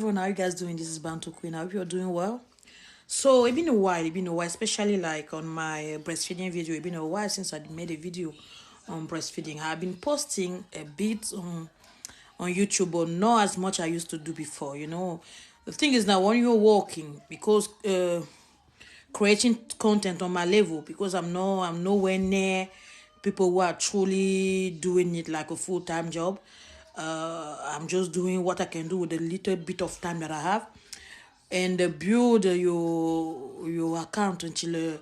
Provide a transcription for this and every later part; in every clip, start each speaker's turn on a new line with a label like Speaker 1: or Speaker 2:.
Speaker 1: everyone, how you guys doing? This is Bantu Queen. I hope you're doing well. So it's been a while, especially like on my breastfeeding video. It's been a while since I made a video on breastfeeding. I've been posting a bit on YouTube, but not as much I used to do before. The thing is now when you're walking, because creating content on my level, because I'm nowhere near people who are truly doing it like a full-time job. I'm just doing what I can do with the little bit of time that I have, and build your account until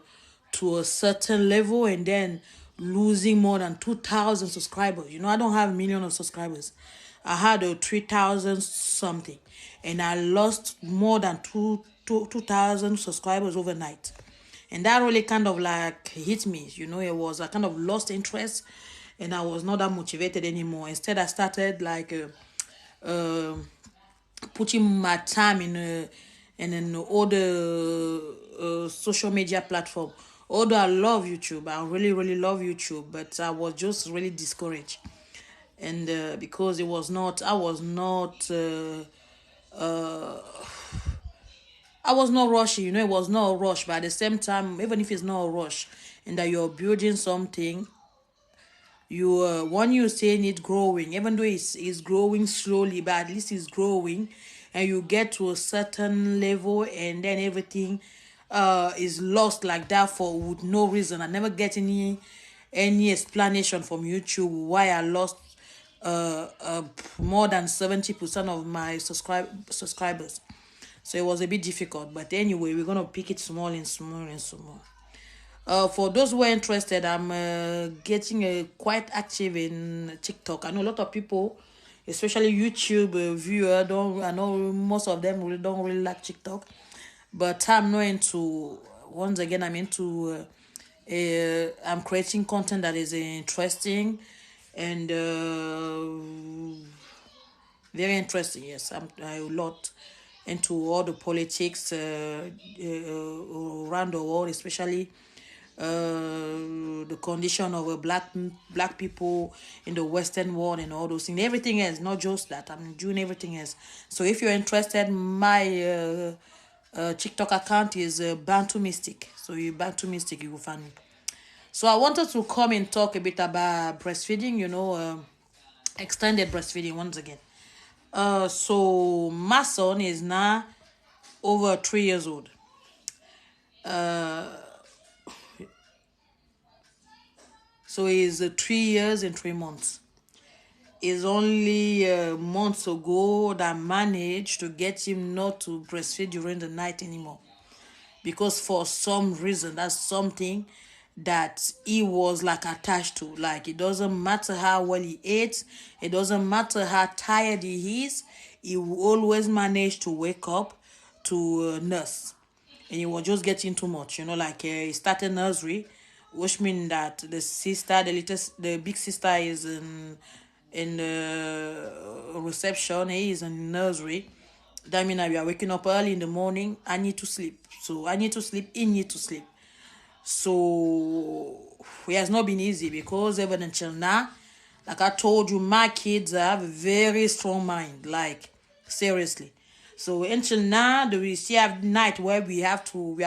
Speaker 1: to a certain level, and then losing more than 2,000 subscribers. I don't have millions of subscribers. I had a 3,000 something, and I lost more than 2,000 subscribers overnight. And that really kind of like hit me. It was a kind of lost interest, and I was not that motivated anymore. Instead, I started like putting my time in an other social media platform. Although I love YouTube, I really really love YouTube, but I was just really discouraged, and because it was not, I was not rushing. It was not a rush, but at the same time, even if it's not a rush, and that you're building something, you when you saying it growing, even though it's growing slowly, but at least it's growing, and you get to a certain level, and then everything is lost like that for with no reason. I never get any explanation from YouTube why I lost more than 70% of my subscribers. So it was a bit difficult, but anyway, we're gonna pick it small and small and small. For those who are interested, I'm getting quite active in TikTok. I know a lot of people, especially YouTube viewer, don't. I know most of them really don't really like TikTok, but I'm not into. Once again, I'm into. I'm creating content that is interesting and very interesting. Yes, I'm a lot into all the politics around the world, especially the condition of black people in the Western world and all those things. Everything else, not just that. I'm doing everything else. So if you're interested, my TikTok account is Bantu Mystic. So you Bantu Mystic, you will find me. So I wanted to come and talk a bit about breastfeeding. Extended breastfeeding once again. So my son is now over 3 years old. So he's 3 years and 3 months. It's only months ago that I managed to get him not to breastfeed during the night anymore. Because for some reason, that's something that he was like attached to. Like, it doesn't matter how well he ate, it doesn't matter how tired he is, he will always manage to wake up to nurse. And he was just getting too much, he started nursery, which means that the big sister is in the reception, he is in nursery. That means we are waking up early in the morning. I need to sleep. So I need to sleep, he need to sleep. So it has not been easy, because even until now, like I told you, my kids have a very strong mind, like seriously. So until now, we still have night where we are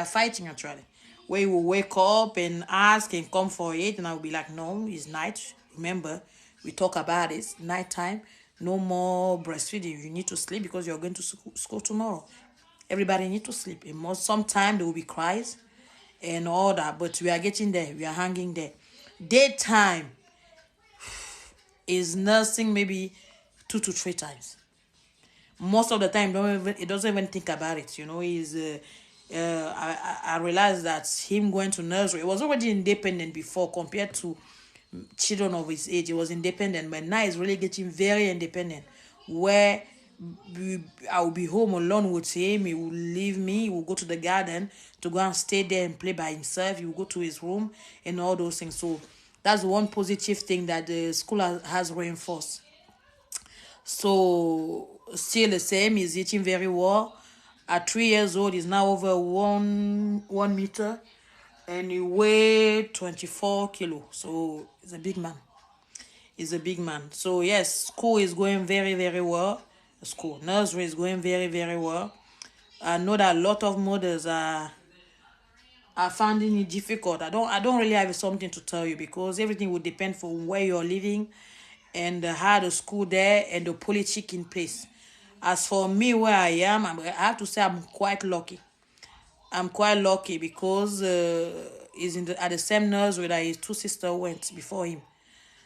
Speaker 1: fighting actually. Where we will wake up and ask and come for it, and I'll be like, no, it's night. Remember, we talk about it, nighttime. No more breastfeeding. You need to sleep because you're going to school tomorrow. Everybody need to sleep. And sometimes there will be cries and all that, but we are getting there. We are hanging there. Daytime is nursing maybe 2 to 3 times. Most of the time, it doesn't even think about it. I realized that him going to nursery, it was already independent before compared to children of his age. He was independent, but now he's really getting very independent, where I will be home alone with him. He will leave me. He will go to the garden to go and stay there and play by himself. He will go to his room and all those things. So that's one positive thing that the school has reinforced. So still the same, he's eating very well. At 3 years old, he's now over 1 meter, and he weighed 24 kilo. So he's a big man. So yes, school is going very very well. school. Nursery is going very, very well. I know that a lot of mothers are finding it difficult. I don't really have something to tell you because everything will depend from where you're living and how the school there and the politic in place. As for me, where I am, I have to say I'm quite lucky. I'm quite lucky because he's at the same nursery that his two sisters went before him.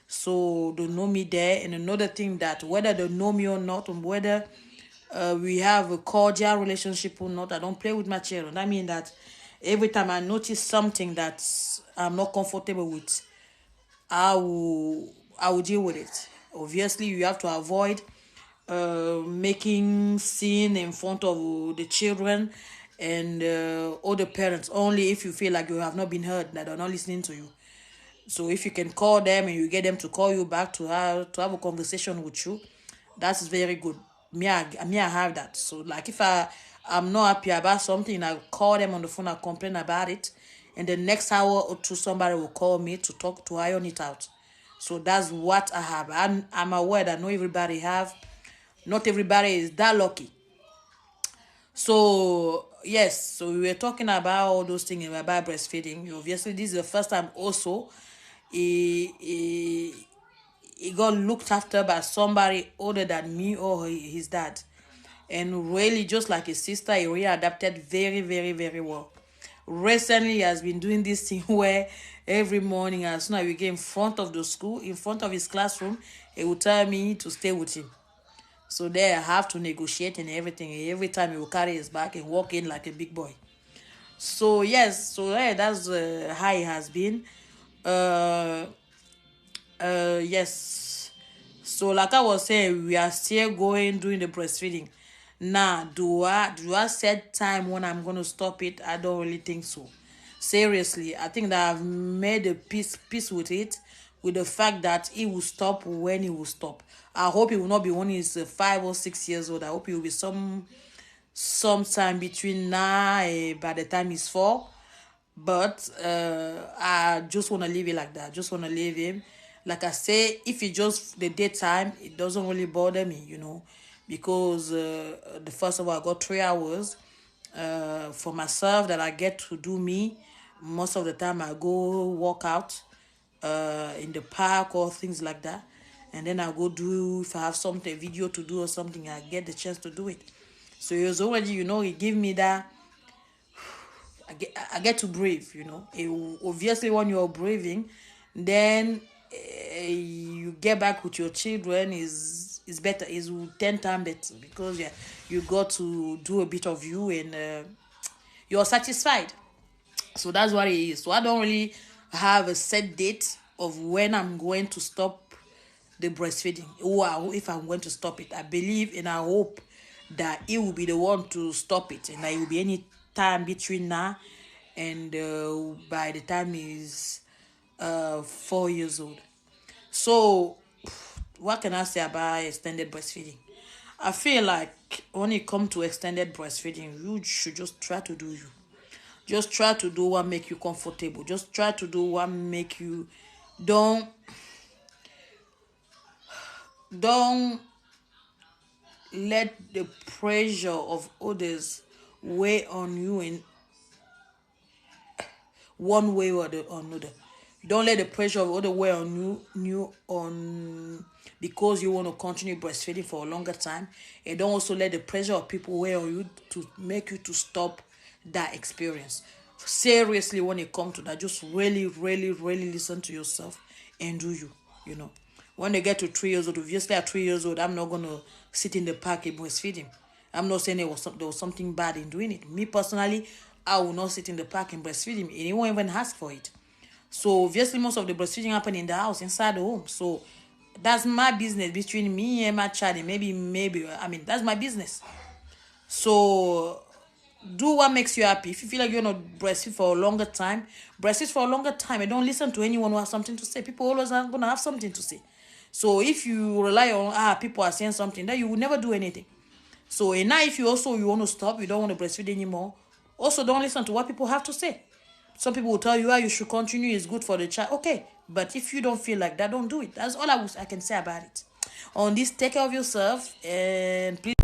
Speaker 1: So they know me there. And another thing that whether they know me or not, or whether we have a cordial relationship or not, I don't play with my children. I mean that every time I notice something that I'm not comfortable with, I will deal with it. Obviously, you have to avoid making scene in front of the children and other parents. Only if you feel like you have not been heard, that they're not listening to you. So if you can call them and you get them to call you back to have a conversation with you, that's very good. Me, I have that. So like if I'm not happy about something, I call them on the phone, I complain about it, and the next hour or two somebody will call me to talk to iron it out. So that's what I have. I'm aware that not everybody is that lucky. So yes, so we were talking about all those things about breastfeeding. Obviously, this is the first time also he got looked after by somebody older than me or his dad. And really, just like his sister, he really adapted very, very, very well. Recently, he has been doing this thing where every morning, as soon as we get in front of the school, in front of his classroom, he will tell me to stay with him. So there I have to negotiate and everything. Every time he will carry his bag and walk in like a big boy. So yes, so yeah, that's how it has been. Uh, yes. So like I was saying, we are still going doing the breastfeeding. Now, do I set time when I'm gonna stop it? I don't really think so. Seriously, I think that I've made a peace with it, with the fact that it will stop when it will stop. I hope it will not be when he's 5 or 6 years old. I hope it will be sometime between now by the time he's 4. But I just want to leave it like that. Just want to leave him. Like I say, if it's just the daytime, it doesn't really bother me. Because the first of all, I got 3 hours for myself that I get to do me. Most of the time, I go walk out in the park or things like that. And then I go do, if I have something, video to do or something, I get the chance to do it. So it was already, it give me that I get to breathe. Obviously, when you're breathing, then you get back with your children is better, is 10 times better because you got to do a bit of you and you're satisfied. So that's what it is. So I don't really have a set date of when I'm going to stop the breastfeeding or if I'm going to stop it. I believe and I hope that it will be the one to stop it and that it will be any time between now and by the time he's 4 years old. So what can I say about extended breastfeeding? I feel like when it comes to extended breastfeeding, you should just try to do you. Just try to do what make you comfortable. Just try to do what make you don't don't let the pressure of others weigh on you in one way or the another. Don't let the pressure of other way on you on because you want to continue breastfeeding for a longer time. And don't also let the pressure of people weigh on you to make you to stop that experience. Seriously, when it comes to that, just really, really, really listen to yourself and do you. When they get to 3 years old, obviously at 3 years old, I'm not gonna sit in the park and breastfeed. I'm not saying there was something bad in doing it. Me personally, I will not sit in the park and breastfeed him. And he won't even ask for it. So obviously most of the breastfeeding happen in the house, inside the home. So that's my business between me and my child. And maybe that's my business. So do what makes you happy. If you feel like you're not breastfeed for a longer time, breastfeed for a longer time and don't listen to anyone who has something to say. People always are gonna have something to say. So if you rely on people are saying something, then you will never do anything. So and now if you want to stop, you don't want to breastfeed anymore, also don't listen to what people have to say. Some people will tell you you should continue, it's good for the child. Okay, but if you don't feel like that, don't do it. That's all I can say about it. on this. Take care of yourself and please